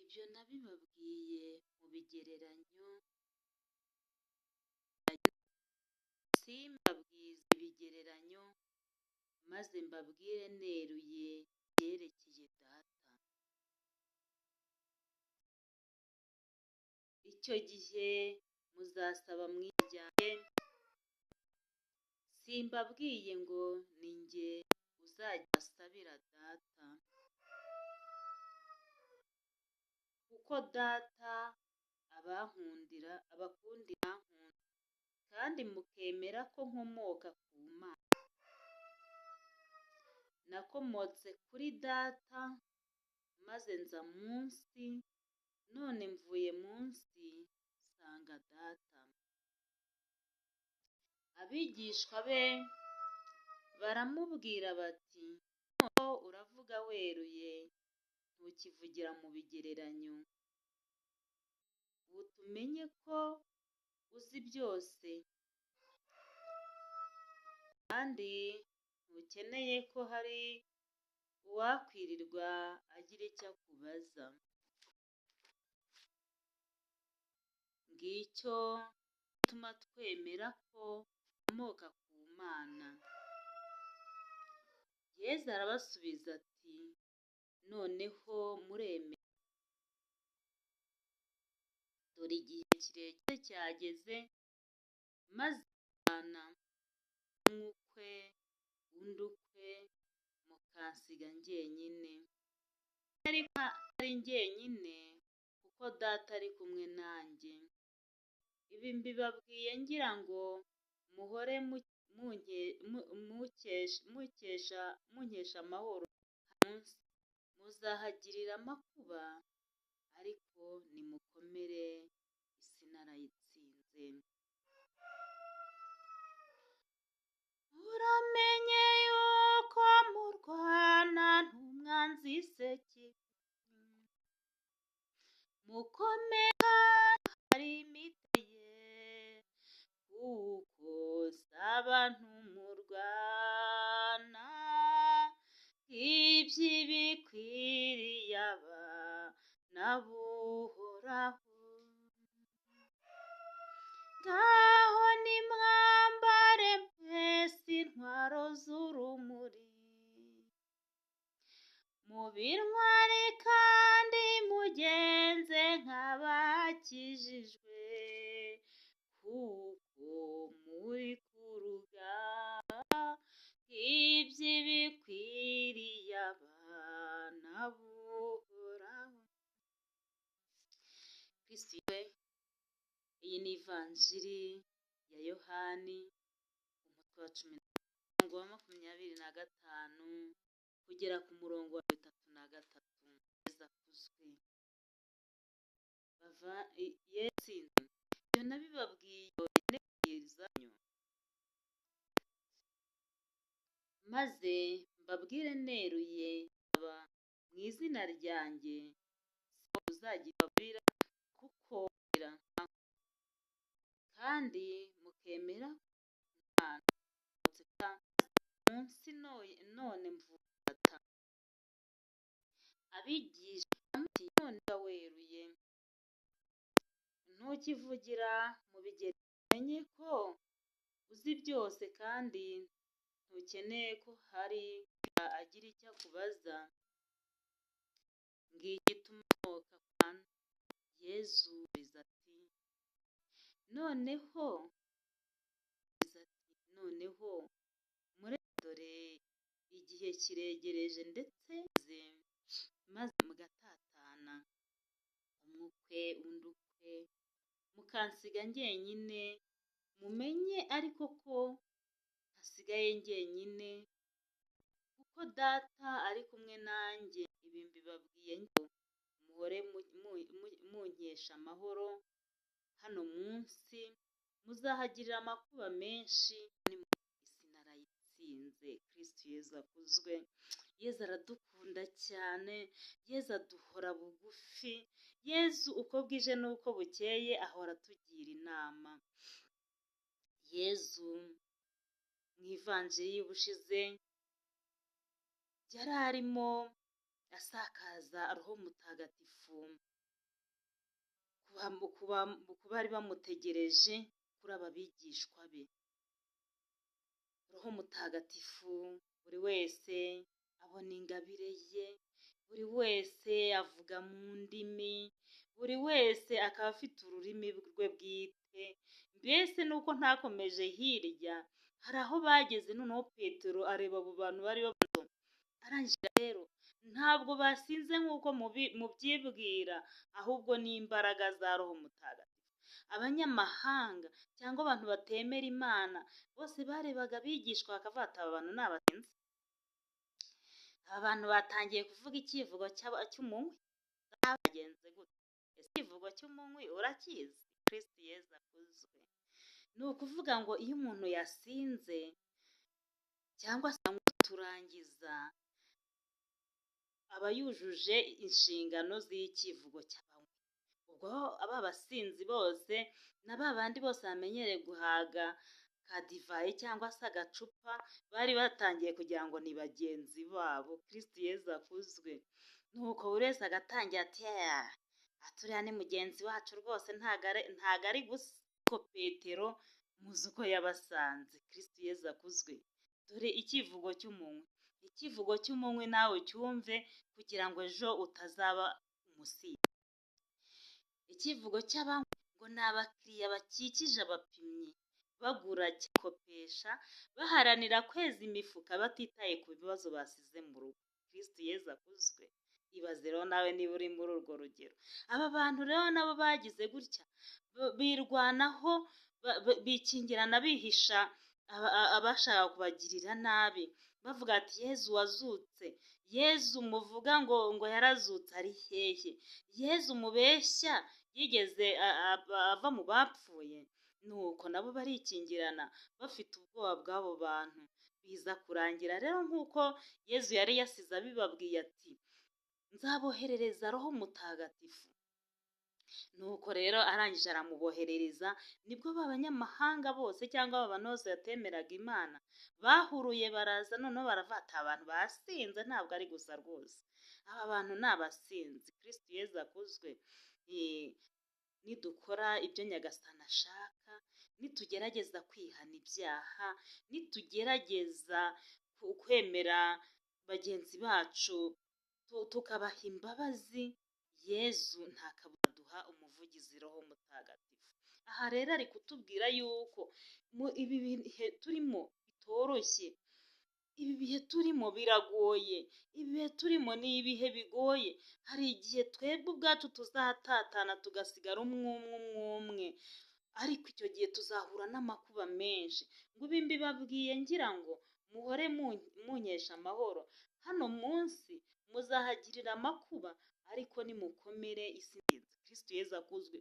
Ibyo nabibabwiye mu bigereranyo, simbabwize ibigereranyo maze mbabwire neruye ibyerekeye Data. Icyo gihe muzasaba mu izina ryanjye, simbabwiye ngo ni jye uzajya asabira Data, kuko Data abakundira kandi mukemera ko nkomoka ku Mana. Nakomotse kuri Data maze nza munsi, none mvuye munsi nsanga Data. Abigishwa be baramubwira bati, noneho uravuga weruye, ntukivugira mu bigereranyo. Ubu tumenye ko uzi byose, kandi ntukeneye ko hari uwakwirirwa agira icyo akubaza. Ngicyo gituma twemera ko ukomoka ku Mana. Yesu arabasubiza ati, noneho muremera. Dore igihe kirekire cyageze, maze mukajyana umwe ukwe, undi ukwe, mukansiga jyenyine. Ariko ari jyenyine, kuko Data ari kumwe nanjye. Ibi mbibabwiye ngira ngo muhore munkesha amahoro. Munsi muzahagirira amakuba, ariko nimukomere, isi narayitsinze. Uramenye yuko murwana n'umwanzi Sekibi, mukomere hari imiteye, kuko si abantu murwana, iby'ibikwiriye abana b'Uhoraho. Ngaho nimwambare mwese intwaro z'urumuri, mubintware kandi mugenze nk'abakijijwe, kuko muri ku rugamba, iby'ibikwiriye abana b'Uhoraho. Kristo we, iyi ni ivanjiri ya Yohani, umutwe wa 10 umurongo wa 25 kugera ku murongo wa 33. Yesu akuzwe. Yesu ibyo nabibabwiye nezanyu, maze mbabwire neruye, mu izina ryanjye uzagibabwira, kuko kandi mukemera Imana. Munsi none mvuye Data. Abigisha bati, none weruye, ntukivugira mu bigereranyo. Umenye ko uzi byose, kandi ntukeneye ko hari agira icyo akubaza. Ngicyo gituma ukomoka ku Mana. Yesu ati, noneho dore igihe kiregereje ndetse maze mugatatana, umwe ukwe, undi ukwe, mukansiga jyenyine. Mumenye ariko ko ntasigaye jyenyine, kuko Data ari kumwe nanjye. Ibi mbibabwiye ngo muhore munkesha amahoro. Hano munsi muzahagirira amakuba menshi, isi narayitsinze. Kristo Yesu akuzwe. Yesu aradukunda cyane, Yesu aduhora bugufi, Yesu uko bwije n'uko bukeye ahora atugira inama. Yesu mu ivanjiri y'ubushize yari arimo asakaza Roho Mutagatifu ku bari bamutegereje kuri aba bigishwa be. Roho Mutagatifu buri wese abona ingabire ye, buri wese avuga mu ndimi, buri wese akaba afite ururimi rwe bwite. Mbese nuko ntakomeje hirya, hari aho bageze noneho Petero areba abo bantu bari bamuto, arangije rero ntabwo basinze nk'uko mubyibwira, ahubwo ni imbaraga za Roho Mutagatifu. Abanyamahanga cyangwa abantu batemera Imana bose barebaga abigishwa bakavuga ati aba bantu ni abasinzi. Aba bantu batangiye kuvuga icyivugo cy'umunywi. Byagenze gute? Ese icyivugo cy'umunywi urakizi? Kristo Yezu akuzwe. Ni ukuvuga ngo iyo umuntu yasinze cyangwa se turangiza, aba yujuje inshingano z'icyivugo cy'abanywi. Ubwo aba basinzi bose na ba bandi bose bamenyereye guhaga ka divayi cyangwa se agacupa, bari batangiye kugira ngo ni bagenzi babo. Kristo Yezu akuzwe. Nuko buri wese agatangira ati aturiya ni mugenzi wacu rwose, ntago ari gusa. Ko Petero muzi uko yabasanze. Kristo Yezu akuzwe. Dore icyivugo cy'umunywi. Icyivugo cy'umunywi nawe cyumve kugira ngo ejo utazaba umusinzi. Icyivugo cy'abanywi ngo ni abakiriya bakikije abapimyi, bagura kopesha, baharanira kweza imifuka batitaye ku bibazo basize mu rugo. Kristo Yezu akuzwe. Ibaze rero nawe niba uri muri urwo rugero. Aba bantu rero nabo bagize gutya, birwanaho, bikingirana bihisha abashaka kubagirira nabi, bavuga ati Yezu wazutse, Yezu muvuga ngo yarazutse ari hehe? Yezu mubeshya yigeze ava mu bapfuye? Nuko nabo barikingirana bafite ubwoba bw'abo bantu. Biza kurangira rero nk'uko Yezu yari yasize abibabwiye ati nzaboherereza Roho Mutagatifu. Nuko rero arangije aramuboherereza, nibwo b'abanyamahanga bose cyangwa aba bantu bose batemeraga Imana bahuruye baraza, noneho baravata abantu basinze, ntabwo ari gusa rwose. Aba bantu ni abasinzi. Kristo Yezu akuzwe. Nidukora ibyo Nyagasani ashaka, nitugerageza kwihana ibyaha, nitugerageza kwemera bagenzi bacu tukabaha imbabazi, Yezu nta kabuza duha umuvugizi Roho Mutagatifu. Aha rero ari kutubwira yuko ibi bihe turimo bitoroshye, ibi bihe turimo biragoye, ibi bihe turimo ni ibihe bigoye. Hari igihe twebwe ubwacu tuzatatana tugasigara umwe, ariko icyo gihe tuzahura n'amakuba menshi. Ngo ibi mbibabwiye ngira ngo muhore munkesha amahoro. Hano munsi muzahagirira amakuba, ariko nimukomere isi nziza. Kristo Yezu akuzwe.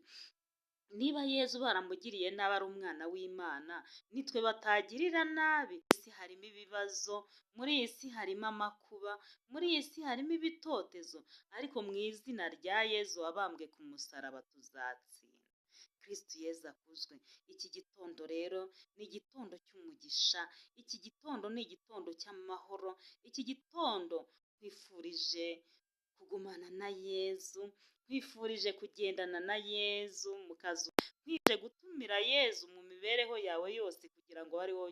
Niba Yezu baramugiriye nabi ari umwana w'Imana, nitwe batagirira nabi. Muri iyi si harimo ibibazo, muri iyi si harimo amakuba, muri iyi si harimo ibitotezo, ariko mu izina rya Yezu wabambwe ku musaraba tuzatsinda. Kristo Yezu akuzwe. Iki gitondo rero ni igitondo cy'umugisha, iki gitondo ni igitondo cy'amahoro, iki gitondo nkwifurije kugumana na Yezu, nkwifurije kugendana na Yezu mu kazi, nkwifurije gutumira Yezu mu mibereho yawe yose kugira ngo ari wowe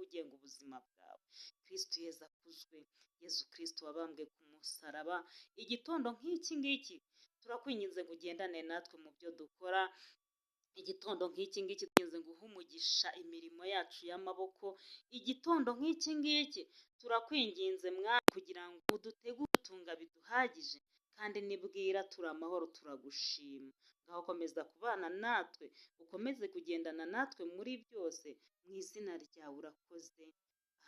ugenga ubuzima bwawe. Kristo Yezu akuzwe. Yezu Kristo wabambwe ku musaraba. Igitondo nk'iki ngiki turakwinginze ngo ugendane natwe mu byo dukora. Igitondo nk'iki ngiki tugenze ngo uhe umugisha imirimo yacu y'amaboko. Igitondo nk'iki ngiki turakwinginze Mwami kugira ngo udutegure utunga biduhagije, kandi nibwira turi amahoro turagushima. Ngaho komeza kubana natwe, ukomeze kugendana natwe muri byose, mu izina ryawe urakoze.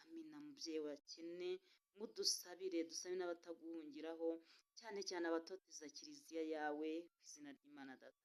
Amina. Mubyeyi wakene, mudusabire, dusabe n'abataguhungiraho, cyane cyane abatoteza kiliziya yawe, ku izina ry'Imana Data.